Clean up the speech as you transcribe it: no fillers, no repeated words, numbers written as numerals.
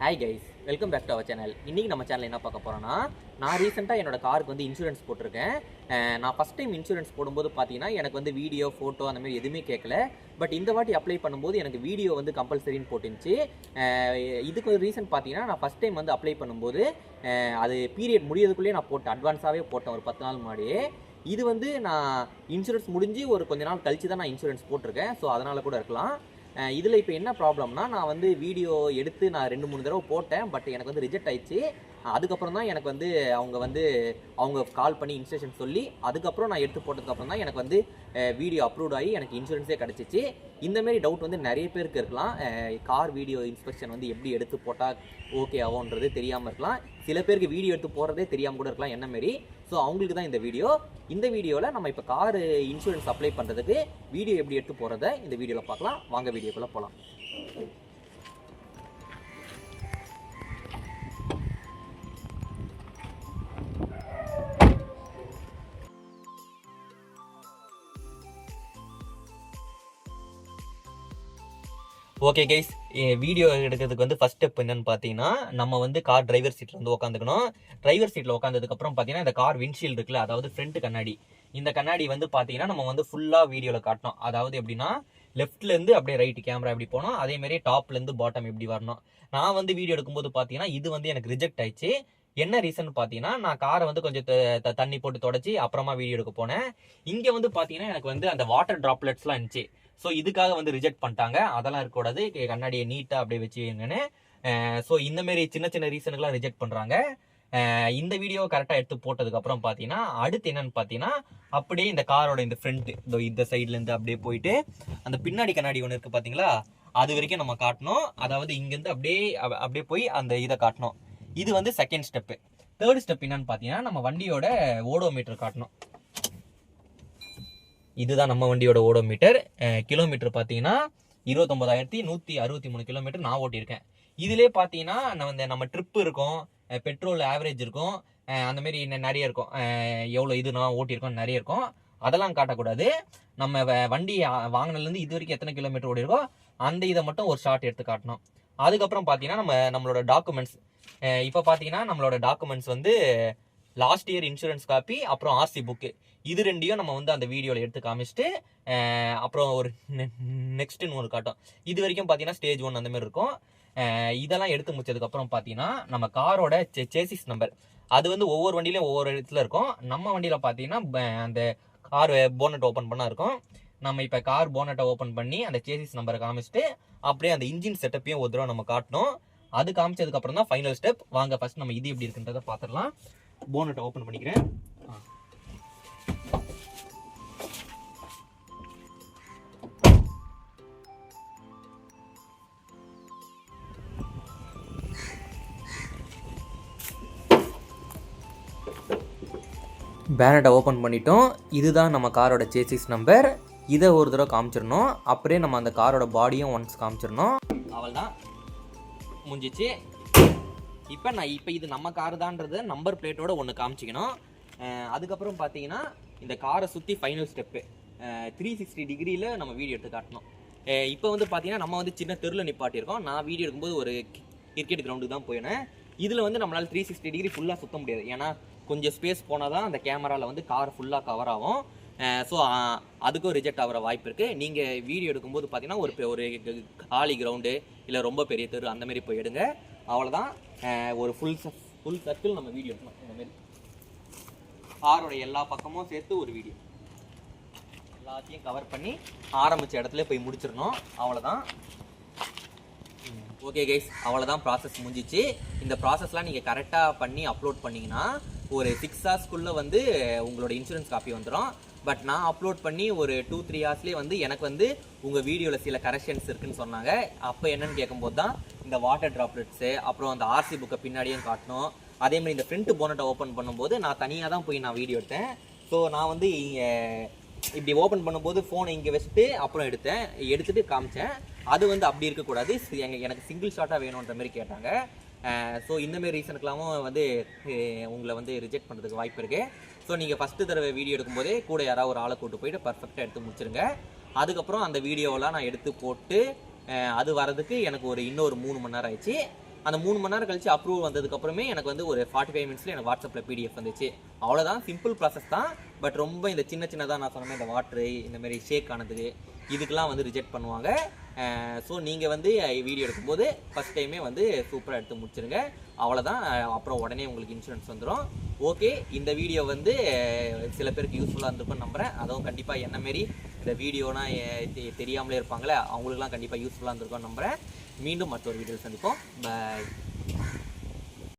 Hi guys, welcome back to our channel. இன்றைக்கி நம்ம channel என்ன பார்க்க போகிறோன்னா, நான் ரீசெண்டாக என்னோட காருக்கு வந்து இன்சூரன்ஸ் போட்டிருக்கேன். நான் ஃபஸ்ட் டைம் இன்சூரன்ஸ் போடும்போது பார்த்தீங்கன்னா எனக்கு வந்து வீடியோ ஃபோட்டோ அந்த மாதிரி எதுவுமே கேட்கல. பட் இந்த வாட்டி அப்ளை பண்ணும்போது எனக்கு வீடியோ வந்து கம்பல்சரின்னு போட்டுருந்துச்சு. இதுக்கு ஒரு ரீசன் பார்த்தீங்கன்னா, நான் ஃபஸ்ட் டைம் வந்து அப்ளை பண்ணும்போது அது பீரியட் முடியறதுக்குள்ளேயே நான் அட்வான்ஸாகவே போட்டேன் ஒரு 10 நாள் முன்னாடியே. இது வந்து நான் இன்சூரன்ஸ் முடிஞ்சு ஒரு கொஞ்ச நாள் கழிச்சு தான் நான் இன்சூரன்ஸ் போட்டிருக்கேன். ஸோ அதனால் கூட இருக்கலாம். இதில் இப்போ என்ன ப்ராப்ளம்னா, நான் வந்து வீடியோ எடுத்து நான் 2-3 தடவை போட்டேன். பட் எனக்கு வந்து ரிஜெக்ட் ஆயிடுச்சு. அதுக்கப்புறம் தான் எனக்கு வந்து அவங்க கால் பண்ணி இன்ஸ்ட்ரக்ஷன் சொல்லி அதுக்கப்புறம் நான் எடுத்து போட்டதுக்கப்புறம் தான் எனக்கு வந்து வீடியோ அப்ரூவ் ஆகி எனக்கு இன்சூரன்ஸே கிடச்சிச்சு. இந்தமாரி டவுட் வந்து நிறைய பேருக்கு இருக்கலாம். கார் வீடியோ இன்ஸ்பெக்ஷன் வந்து எப்படி எடுத்து போட்டால் ஓகே ஆகும்ன்றது தெரியாமல் இருக்கலாம். சில பேருக்கு வீடியோ எடுத்து போகிறதே தெரியாமல் கூட இருக்கலாம் என்னமாரி. ஸோ அவங்களுக்கு தான் இந்த வீடியோவில் நம்ம இப்போ கார் இன்சூரன்ஸ் அப்ளை பண்ணுறதுக்கு வீடியோ எப்படி எடுத்து போகிறத இந்த வீடியோவில் பார்க்கலாம். வாங்க வீடியோக்குள்ளே போகலாம். ஓகே கைஸ், வீடியோ எடுக்கிறதுக்கு வந்து ஃபர்ஸ்ட் ஸ்டெப் என்னன்னு பார்த்தீங்கன்னா, நம்ம வந்து கார் டிரைவர் சீட்டில் வந்து உட்காந்துக்கணும். டிரைவர் சீட்டில் உட்காந்ததுக்கப்புறம் பார்த்தீங்கன்னா, இந்த கார் விண்ட்ஷீல்டு இருக்குல்ல, அதாவது ஃப்ரண்ட் கண்ணாடி, இந்த கண்ணாடி வந்து பார்த்தீங்கன்னா நம்ம வந்து ஃபுல்லாக வீடியோவில் காட்டணும். அதாவது எப்படின்னா, லெஃப்ட்லேருந்து அப்படியே ரைட் கேமரா எப்படி போனோம், அதேமாரி டாப்லேருந்து பாட்டம் எப்படி வரணும். நான் வந்து வீடியோ எடுக்கும்போது பார்த்தீங்கன்னா இது வந்து எனக்கு ரிஜெக்ட் ஆயிடுச்சு. என்ன ரீசன் பார்த்தீங்கன்னா, நான் காரை வந்து கொஞ்சம் தண்ணி போட்டு தொடச்சி அப்புறமா வீடியோ எடுக்க போனேன். இங்கே வந்து பார்த்தீங்கன்னா எனக்கு வந்து அந்த வாட்டர் ட்ராப்லெட்ஸ்லாம் இருந்துச்சு. ஸோ இதுக்காக வந்து ரிஜெக்ட் பண்ணிட்டாங்க. அதெல்லாம் இருக்கக்கூடாது, கண்ணாடியை நீட்டாக அப்படியே வச்சு வைங்கன்னு. ஸோ இந்தமாரி சின்ன சின்ன ரீசனுக்குலாம் ரிஜெக்ட் பண்ணுறாங்க. இந்த வீடியோ கரெக்டாக எடுத்து போட்டதுக்கப்புறம் பார்த்தீங்கன்னா அடுத்து என்னன்னு பார்த்தீங்கன்னா, அப்படியே இந்த காரோட இந்த ஃப்ரண்ட் இந்த சைட்லேருந்து அப்படியே போயிட்டு அந்த பின்னாடி கண்ணாடி ஒன்று இருக்குது பார்த்தீங்களா, அது வரைக்கும் நம்ம காட்டணும். அதாவது இங்கேருந்து அப்படியே போய் அந்த இதை காட்டணும். இது வந்து செகண்ட் ஸ்டெப்பு. தேர்ட் ஸ்டெப் என்னன்னு பார்த்தீங்கன்னா, நம்ம வண்டியோட ஓடோமீட்டர் காட்டணும். இதுதான் நம்ம வண்டியோட ஓடோமீட்டர். கிலோமீட்டர் பார்த்தீங்கன்னா 29,163 கிலோமீட்டர் நான் ஓட்டியிருக்கேன். இதிலே பார்த்தீங்கன்னா நம்ம ட்ரிப்பு இருக்கும், பெட்ரோல் ஆவரேஜ் இருக்கும், அந்த மாதிரி நிறைய இருக்கும். எவ்வளோ இது நான் ஓட்டியிருக்கோம் நிறைய இருக்கும். அதெல்லாம் காட்டக்கூடாது. நம்ம வண்டி வாங்கினதுலேருந்து இது வரைக்கும் எத்தனை கிலோமீட்டர் ஓடிருக்கோ அந்த இதை மட்டும் ஒரு ஷார்ட் எடுத்து காட்டணும். அதுக்கப்புறம் பார்த்தீங்கன்னா நம்மளோட டாக்குமெண்ட்ஸ். இப்போ பார்த்தீங்கன்னா நம்மளோட டாக்குமெண்ட்ஸ் வந்து லாஸ்ட் இயர் இன்சூரன்ஸ் காப்பி, அப்புறம் ஆர்சி புக்கு, இது ரெண்டையும் நம்ம வந்து அந்த வீடியோவில் எடுத்து காமிச்சிட்டு அப்புறம் ஒரு நெக்ஸ்ட்டுன்னு ஒரு காட்டும். இது வரைக்கும் பார்த்தீங்கன்னா ஸ்டேஜ் 1 அந்த மாதிரி இருக்கும். இதெல்லாம் எடுத்து முடிச்சதுக்கப்புறம் பார்த்தீங்கன்னா நம்ம காரோட சேசிஸ் நம்பர், அது வந்து ஒவ்வொரு வண்டியிலையும் ஒவ்வொரு இடத்துல இருக்கும். நம்ம வண்டியில் பார்த்தீங்கன்னா அந்த கார் போனட் ஓப்பன் பண்ணா இருக்கும். நம்ம இப்போ கார் போனட்டை ஓப்பன் பண்ணி அந்த சேசிஸ் நம்பரை காமிச்சிட்டு அப்படியே அந்த இன்ஜின் செட்டப்பையும் ஒரு தடவை நம்ம காட்டணும். அது காமிச்சதுக்கப்புறம் தான் ஃபைனல் ஸ்டெப். வாங்க ஃபர்ஸ்ட் நம்ம இது எப்படி இருக்குன்றதை பார்த்துடலாம். போனட்டை ஓப்பன் பண்ணிக்கிறேன். பேனட்டை ஓப்பன் பண்ணிட்டோம். இதுதான் நம்ம காரோட சேசிஸ் நம்பர். இதை ஒரு தடவை காமிச்சிடணும். அப்படியே நம்ம அந்த காரோட பாடியும் ஒன்ஸ் காமிச்சிடணும். அவள்தான் முடிஞ்சிச்சு. இப்போ இது நம்ம கார் தான்றது நம்பர் பிளேட்டோட ஒன்று காமிச்சிக்கணும். அதுக்கப்புறம் பார்த்தீங்கன்னா இந்த காரை சுற்றி ஃபைனல் ஸ்டெப்பு 360 டிகிரியில் நம்ம வீடியோ எடுத்து காட்டணும். இப்போ வந்து பார்த்தீங்கன்னா நம்ம வந்து சின்ன தெருவில் நிப்பாட்டியிருக்கோம். நான் வீடியோ எடுக்கும்போது ஒரு கிரிக்கெட் கிரவுண்டுக்கு தான் போயினேன். இதில் வந்து நம்மளால் 360 டிகிரி ஃபுல்லாக சுற்ற முடியாது. ஏன்னா கொஞ்சம் ஸ்பேஸ் போனால் தான் அந்த கேமராவில் வந்து கார் ஃபுல்லாக கவர் ஆகும். ஸோ அதுக்கும் ரிஜெக்ட் ஆகிற வாய்ப்பு இருக்குது. நீங்கள் வீடியோ எடுக்கும்போது பார்த்தீங்கன்னா ஒரு காலி கிரவுண்டு இல்லை ரொம்ப பெரிய தெரு அந்தமாரி போய் எடுங்க. அவ்வளோதான். ஒரு ஃபுல் சர்க்கிள் நம்ம வீடியோ எடுக்கணும். இந்தமாரி காரோட எல்லா பக்கமும் சேர்த்து ஒரு வீடியோ எல்லாத்தையும் கவர் பண்ணி ஆரம்பித்த இடத்துல போய் முடிச்சிடணும். அவ்வளோதான். ஓகே கைஸ், அவ்வளோதான் ப்ராசஸ் முடிஞ்சிச்சு. இந்த ப்ராசஸ்லாம் நீங்கள் கரெக்டாக பண்ணி அப்லோட் பண்ணிங்கன்னா ஒரு 6 ஹவர்ஸ்க்குள்ளே வந்து உங்களோட இன்சூரன்ஸ் காப்பி வந்துடும். பட் நான் அப்லோட் பண்ணி ஒரு 2-3 ஹவர்ஸ்லேயே வந்து எனக்கு வந்து உங்கள் வீடியோவில் சில கரெக்ஷன்ஸ் இருக்குதுன்னு சொன்னாங்க. அப்போ என்னென்னு கேட்கும்போது தான் இந்த வாட்டர் ட்ராப்லெட்ஸு, அப்புறம் அந்த ஆர்சி புக்கை பின்னாடியும் காட்டணும். அதேமாதிரி இந்த ஃப்ரண்ட் போனட்டை ஓப்பன் பண்ணும்போது நான் தனியாக தான் போய் நான் வீடியோ எடுத்தேன். ஸோ நான் வந்து இப்படி ஓப்பன் பண்ணும்போது ஃபோனை இங்கே வச்சுட்டு அப்புறம் எடுத்துகிட்டு காமிச்சேன். அது வந்து அப்படி இருக்கக்கூடாது, எனக்கு சிங்கிள் ஷாட்டாக வேணுன்ற மாதிரி கேட்டாங்க. ஸோ இந்தமாரி ரீசனுக்கெல்லாமும் வந்து உங்களை வந்து ரிஜெக்ட் பண்ணுறதுக்கு வாய்ப்பு இருக்குது. ஸோ நீங்கள் ஃபஸ்ட்டு தடவை வீடியோ எடுக்கும்போதே கூட யாராவது ஒரு ஆளை கூட்டு போயிட்டு பர்ஃபெக்டாக எடுத்து முடிச்சிருங்க. அதுக்கப்புறம் அந்த வீடியோவெலாம் நான் எடுத்து போட்டு அது வரதுக்கு எனக்கு இன்னொரு 3 மணி நேரம் ஆயிடுச்சு. அந்த 3 மணி நேரம் கழிச்சு அப்ரூவல் வந்ததுக்கப்புறமே எனக்கு வந்து ஒரு 45 மினிட்ஸில் எனக்கு வாட்ஸ்அப்பில் பிடிஎஃப் வந்துச்சு. அவ்வளோதான், சிம்பிள் ப்ராசஸ் தான். பட் ரொம்ப இந்த சின்னதாக நான் சொன்ன இந்த வாட்ரு இந்த மாதிரி ஷேக் ஆனதுக்கு இதுக்கெலாம் வந்து ரிஜெக்ட் பண்ணுவாங்க. ஸோ நீங்கள் வந்து வீடியோ எடுக்கும்போது ஃபஸ்ட் டைமே வந்து சூப்பராக எடுத்து முடிச்சிருங்க. அவ்வளோதான். அப்புறம் உடனே உங்களுக்கு இன்சூரன்ஸ் வந்துடும். ஓகே, இந்த வீடியோ வந்து சில பேருக்கு யூஸ்ஃபுல்லாக இருந்திருக்கும்னு நம்புகிறேன். அதுவும் கண்டிப்பாக என்ன மாரி இந்த வீடியோனா தெரியாமலே இருப்பாங்களே, அவங்களுக்குலாம் கண்டிப்பாக யூஸ்ஃபுல்லாக இருந்திருக்கும்னு நம்புகிறேன். மீண்டும் மற்றொரு வீடியோ சந்திப்போம். பாய்.